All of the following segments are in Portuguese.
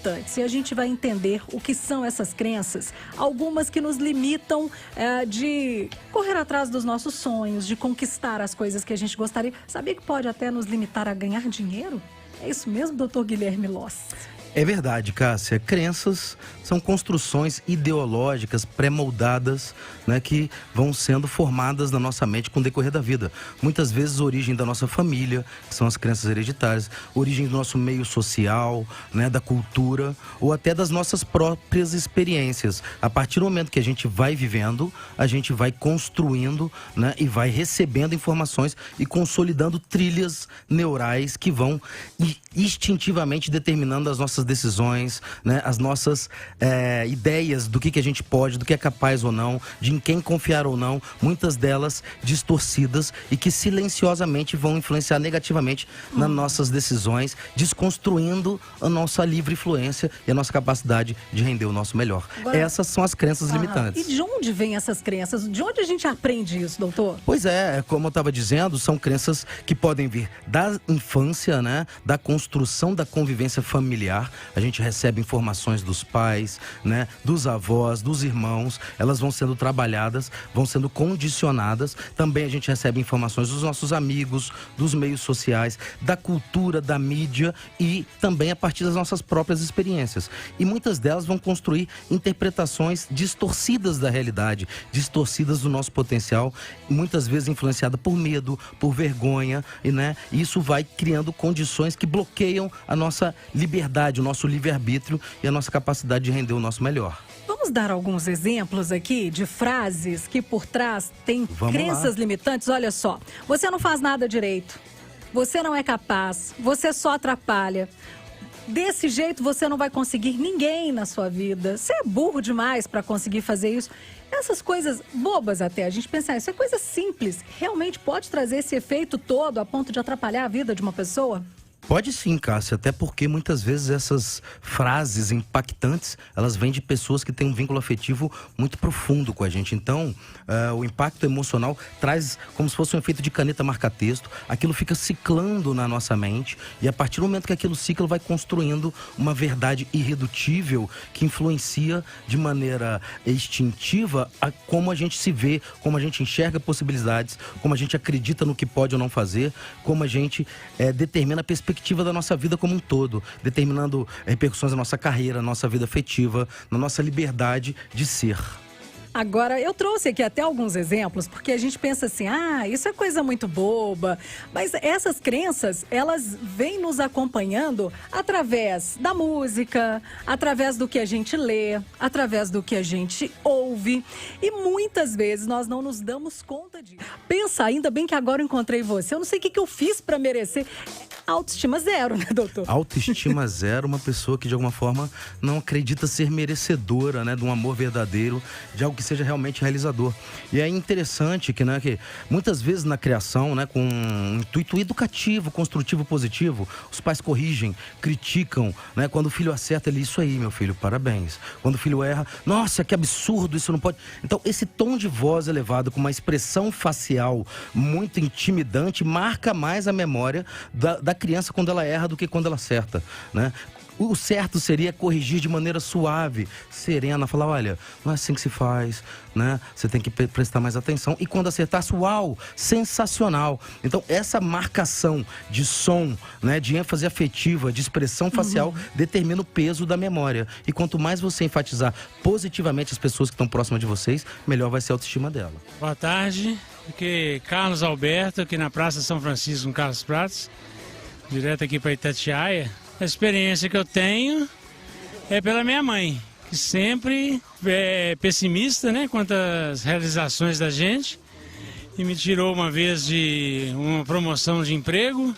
limitantes. E a gente vai entender o que são essas crenças. Algumas que nos limitam de correr atrás dos nossos sonhos, de conquistar as coisas que a gente gostaria. Sabia que pode até nos limitar a ganhar dinheiro? É isso mesmo, doutor Guilherme Loss? É verdade, Cássia. Crenças são construções ideológicas pré-moldadas, né, que vão sendo formadas na nossa mente com o decorrer da vida. Muitas vezes, origem da nossa família, que são as crenças hereditárias, origem do nosso meio social, né, da cultura, ou até das nossas próprias experiências. A partir do momento que a gente vai vivendo, a gente vai construindo, né, e vai recebendo informações e consolidando trilhas neurais que vão instintivamente determinando as nossas decisões, né, as nossas ideias do que a gente pode, do que é capaz ou não, de em quem confiar ou não, muitas delas distorcidas e que silenciosamente vão influenciar negativamente nas nossas decisões, desconstruindo a nossa livre influência e a nossa capacidade de render o nosso melhor. Agora, essas são as crenças limitantes. E de onde vêm essas crenças? De onde a gente aprende isso, doutor? Pois é, como eu estava dizendo, são crenças que podem vir da infância, né, da construção da convivência familiar. A gente recebe informações dos pais, né, dos avós, dos irmãos. Elas vão sendo trabalhadas, vão sendo condicionadas. Também a gente recebe informações dos nossos amigos, dos meios sociais, da cultura, da mídia e também a partir das nossas próprias experiências. E muitas delas vão construir interpretações distorcidas da realidade, distorcidas do nosso potencial, muitas vezes influenciada por medo, por vergonha, e isso vai criando condições que bloqueiam a nossa liberdade, o nosso livre-arbítrio e a nossa capacidade de render o nosso melhor. Vamos dar alguns exemplos aqui de frases que por trás têm crenças limitantes? Olha só, você não faz nada direito, você não é capaz, você só atrapalha. Desse jeito você não vai conseguir ninguém na sua vida. Você é burro demais para conseguir fazer isso. Essas coisas bobas até, a gente pensa, isso é coisa simples. Realmente pode trazer esse efeito todo a ponto de atrapalhar a vida de uma pessoa? Pode sim, Cássia, até porque muitas vezes essas frases impactantes, elas vêm de pessoas que têm um vínculo afetivo muito profundo com a gente. Então, o impacto emocional traz como se fosse um efeito de caneta marca-texto. Aquilo fica ciclando na nossa mente e a partir do momento que aquilo cicla, vai construindo uma verdade irredutível que influencia de maneira instintiva a como a gente se vê, como a gente enxerga possibilidades, como a gente acredita no que pode ou não fazer, como a gente determina a perspectiva da nossa vida como um todo, determinando repercussões na nossa carreira, na nossa vida afetiva, na nossa liberdade de ser. Agora, eu trouxe aqui até alguns exemplos, porque a gente pensa assim, isso é coisa muito boba. Mas essas crenças, elas vêm nos acompanhando através da música, através do que a gente lê, através do que a gente ouve. E muitas vezes nós não nos damos conta disso. Pensa, ainda bem que agora eu encontrei você. Eu não sei o que eu fiz para merecer. Autoestima zero, né, doutor? Autoestima zero, uma pessoa que de alguma forma não acredita ser merecedora, né, de um amor verdadeiro, de algo que seja realmente realizador. E é interessante que, que muitas vezes na criação, né, com um intuito educativo, construtivo, positivo, os pais corrigem, criticam, né, quando o filho acerta, ele, isso aí, meu filho, parabéns. Quando o filho erra, nossa, que absurdo, isso não pode. Então, esse tom de voz elevado, com uma expressão facial muito intimidante, marca mais a memória da criança quando ela erra do que quando ela acerta, né? O certo seria corrigir de maneira suave, serena, falar, olha, não é assim que se faz, né? Você tem que prestar mais atenção. E quando acertasse, uau, sensacional. Então, essa marcação de som, né, de ênfase afetiva, de expressão facial, determina o peso da memória. E quanto mais você enfatizar positivamente as pessoas que estão próximas de vocês, melhor vai ser a autoestima dela. Boa tarde, aqui Carlos Alberto, aqui na Praça São Francisco, com Carlos Pratos, direto aqui para Itatiaia. A experiência que eu tenho é pela minha mãe, que sempre é pessimista, né, quanto às realizações da gente, e me tirou uma vez de uma promoção de emprego,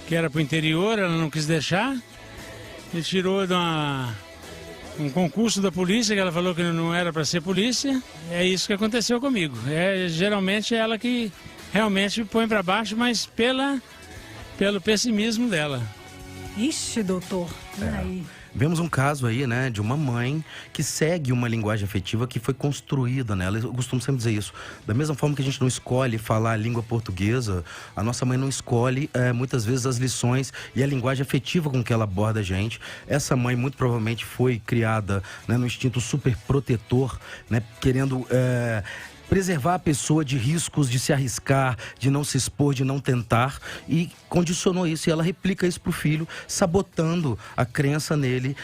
que era para o interior, ela não quis deixar, me tirou de um concurso da polícia, que ela falou que não era para ser polícia. É isso que aconteceu comigo. Geralmente é ela que realmente põe para baixo, mas pelo pessimismo dela. Ixi, doutor, aí. Vemos um caso aí, né, de uma mãe que segue uma linguagem afetiva que foi construída nela. Eu costumo sempre dizer isso. Da mesma forma que a gente não escolhe falar a língua portuguesa, a nossa mãe não escolhe, muitas vezes, as lições e a linguagem afetiva com que ela aborda a gente. Essa mãe, muito provavelmente, foi criada, né, no instinto super protetor, né, querendo preservar a pessoa de riscos, de se arriscar, de não se expor, de não tentar, e condicionou isso. E ela replica isso pro filho, sabotando a crença nele,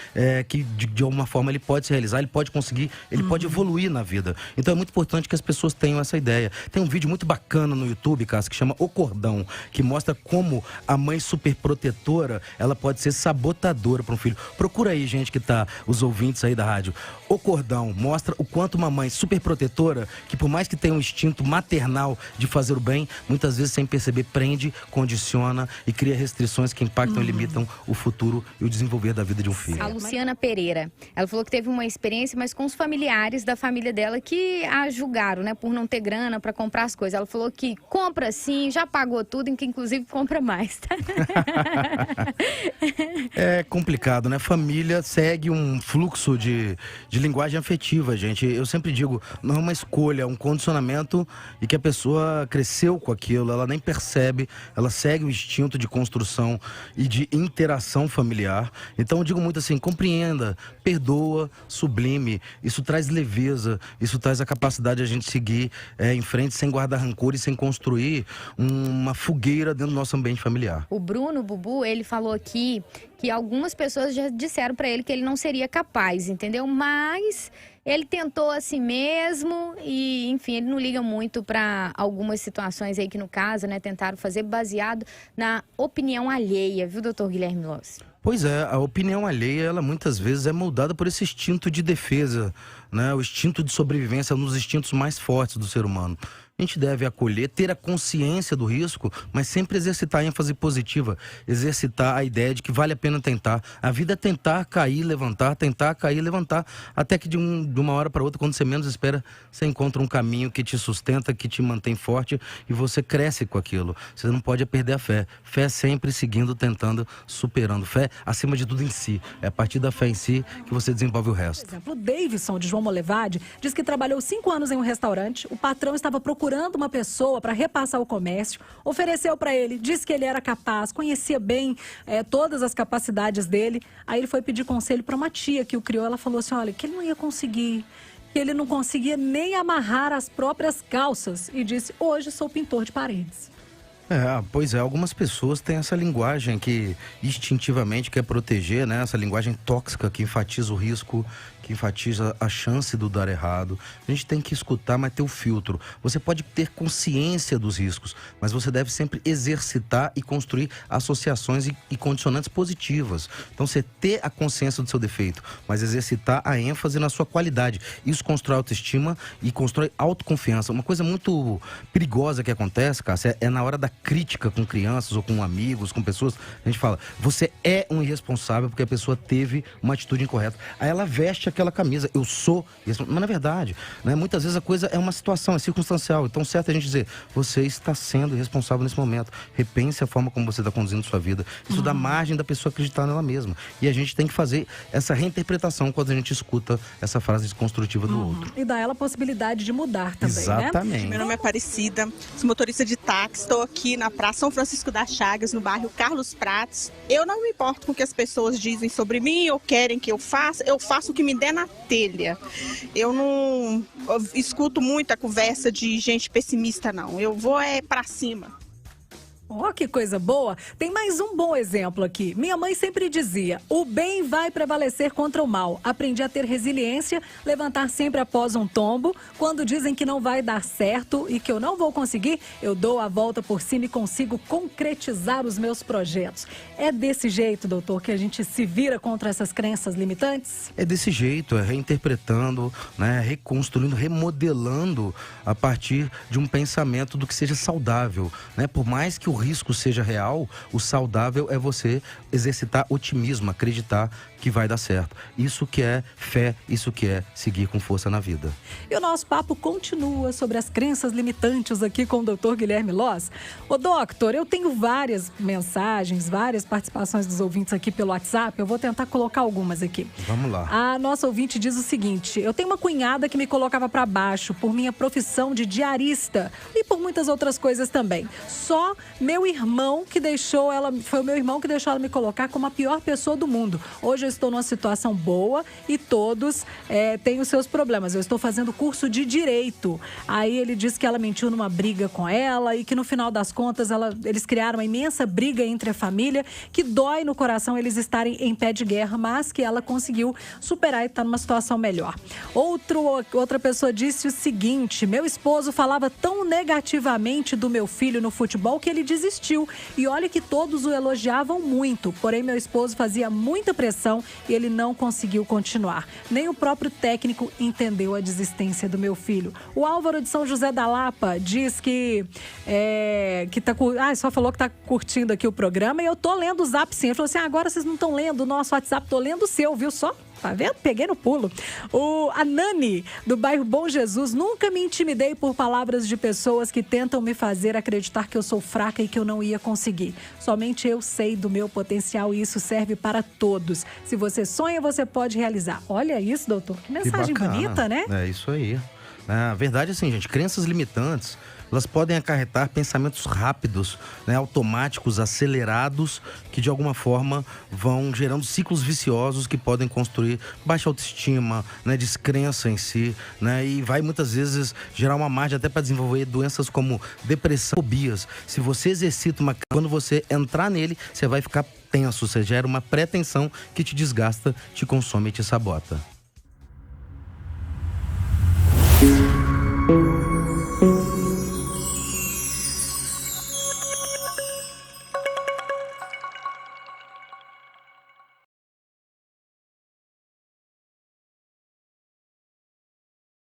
que de alguma forma ele pode se realizar, ele pode conseguir, ele pode evoluir na vida. Então é muito importante que as pessoas tenham essa ideia. Tem um vídeo muito bacana no YouTube, Cássia, que chama O Cordão, que mostra como a mãe super protetora, ela pode ser sabotadora para um filho. Procura aí, gente, que tá, os ouvintes aí da rádio. O Cordão mostra o quanto uma mãe super protetora, que por mais que tenha um instinto maternal de fazer o bem, muitas vezes sem perceber prende, condiciona e cria restrições que impactam e limitam o futuro e o desenvolver da vida de um filho. A Luciana Pereira, ela falou que teve uma experiência, mas com os familiares da família dela que a julgaram, né, por não ter grana para comprar as coisas. Ela falou que compra sim, já pagou tudo, que inclusive compra mais, tá? É complicado, né? Família segue um fluxo de linguagem afetiva, gente. Eu sempre digo, não é uma escolha, é um condicionamento e que a pessoa cresceu com aquilo, ela nem percebe, ela segue o instinto de construção e de interação familiar. Então eu digo muito assim, compreenda, perdoa, sublime. Isso traz leveza, isso traz a capacidade de a gente seguir em frente sem guardar rancor e sem construir uma fogueira dentro do nosso ambiente familiar. O Bruno Bubu, ele falou aqui que algumas pessoas já disseram para ele que ele não seria capaz, entendeu? Mas ele tentou assim mesmo e, enfim, ele não liga muito para algumas situações aí que, no caso, né, tentaram fazer baseado na opinião alheia, viu, doutor Guilherme Lossi? Pois é, a opinião alheia, ela muitas vezes é moldada por esse instinto de defesa, né? O instinto de sobrevivência é um dos instintos mais fortes do ser humano. A gente deve acolher, ter a consciência do risco, mas sempre exercitar a ênfase positiva, exercitar a ideia de que vale a pena tentar. A vida é tentar, cair, levantar, tentar, cair, levantar, até que de uma hora para outra, quando você menos espera, você encontra um caminho que te sustenta, que te mantém forte e você cresce com aquilo. Você não pode perder a fé. Fé é sempre seguindo, tentando, superando. Fé, acima de tudo, em si. É a partir da fé em si que você desenvolve o resto. Por exemplo, o Davidson, de João Molevade, diz que trabalhou 5 anos em um restaurante, o patrão estava procurando uma pessoa para repassar o comércio, ofereceu para ele, disse que ele era capaz, conhecia bem todas as capacidades dele. Aí ele foi pedir conselho para uma tia que o criou. Ela falou assim, olha, que ele não ia conseguir, que ele não conseguia nem amarrar as próprias calças. E disse, hoje sou pintor de paredes. Pois é, algumas pessoas têm essa linguagem que instintivamente quer proteger, né? Essa linguagem tóxica que enfatiza o risco, que enfatiza a chance do dar errado. A gente tem que escutar, mas ter o filtro. Você pode ter consciência dos riscos, mas você deve sempre exercitar e construir associações e condicionantes positivas. Então, você ter a consciência do seu defeito, mas exercitar a ênfase na sua qualidade. Isso constrói autoestima e constrói autoconfiança. Uma coisa muito perigosa que acontece, Cássia, é na hora da crítica com crianças ou com amigos, com pessoas. A gente fala, você é um irresponsável porque a pessoa teve uma atitude incorreta. Aí ela veste aquela camisa, eu sou irresponsável. Mas na verdade, né, muitas vezes a coisa é uma situação, é circunstancial. Então, certo é a gente dizer, você está sendo irresponsável nesse momento. Repense a forma como você está conduzindo sua vida. Isso dá margem da pessoa acreditar nela mesma. E a gente tem que fazer essa reinterpretação quando a gente escuta essa frase desconstrutiva do outro. E dá ela a possibilidade de mudar também, Exatamente. né? Meu nome é Aparecida, sou motorista de táxi, estou aqui na Praça São Francisco das Chagas, no bairro Carlos Prates. Eu não me importo com o que as pessoas dizem sobre mim ou querem que eu faço o que me der na telha. Eu não escuto muito a conversa de gente pessimista, não. Eu vou pra cima. Ó, que coisa boa. Tem mais um bom exemplo aqui. Minha mãe sempre dizia, o bem vai prevalecer contra o mal. Aprendi a ter resiliência, levantar sempre após um tombo. Quando dizem que não vai dar certo e que eu não vou conseguir, eu dou a volta por cima e consigo concretizar os meus projetos. É desse jeito, doutor, que a gente se vira contra essas crenças limitantes? É desse jeito, é reinterpretando, né, reconstruindo, remodelando a partir de um pensamento do que seja saudável, né? Por mais que o risco seja real, o saudável é você exercitar otimismo, acreditar que vai dar certo. Isso que é fé, isso que é seguir com força na vida. E o nosso papo continua sobre as crenças limitantes aqui com o Dr. Guilherme Loss. Ô, doutor, eu tenho várias mensagens, várias participações dos ouvintes aqui pelo WhatsApp. Eu vou tentar colocar algumas aqui. Vamos lá. A nossa ouvinte diz o seguinte: eu tenho uma cunhada que me colocava para baixo por minha profissão de diarista e por muitas outras coisas também. Só meu irmão que deixou ela, foi o meu irmão que deixou ela me colocar como a pior pessoa do mundo. Hoje eu estou numa situação boa e todos têm os seus problemas. Eu estou fazendo curso de direito. Aí ele disse que ela mentiu numa briga com ela e que no final das contas eles criaram uma imensa briga entre a família, que dói no coração eles estarem em pé de guerra, mas que ela conseguiu superar e está numa situação melhor. Outra pessoa disse o seguinte: meu esposo falava tão negativamente do meu filho no futebol que ele desistiu. E olha que todos o elogiavam muito, porém meu esposo fazia muita pressão e ele não conseguiu continuar. Nem o próprio técnico entendeu a desistência do meu filho. O Álvaro de São José da Lapa diz que só falou que tá curtindo aqui o programa, e eu tô lendo o zap sim. Ele falou assim: agora vocês não estão lendo o nosso WhatsApp, tô lendo o seu, viu só? Tá vendo? Peguei no pulo. A Nani, do bairro Bom Jesus: nunca me intimidei por palavras de pessoas que tentam me fazer acreditar que eu sou fraca e que eu não ia conseguir. Somente eu sei do meu potencial e isso serve para todos. Se você sonha, você pode realizar. Olha isso, doutor. Que mensagem bonita, né? É isso aí. Na verdade, assim, gente, crenças limitantes, elas podem acarretar pensamentos rápidos, né, automáticos, acelerados, que de alguma forma vão gerando ciclos viciosos que podem construir baixa autoestima, né, descrença em si, né, e vai muitas vezes gerar uma margem até para desenvolver doenças como depressão, fobias. Se você exercita quando você entrar nele, você vai ficar tenso, você gera uma pré-tensão que te desgasta, te consome e te sabota.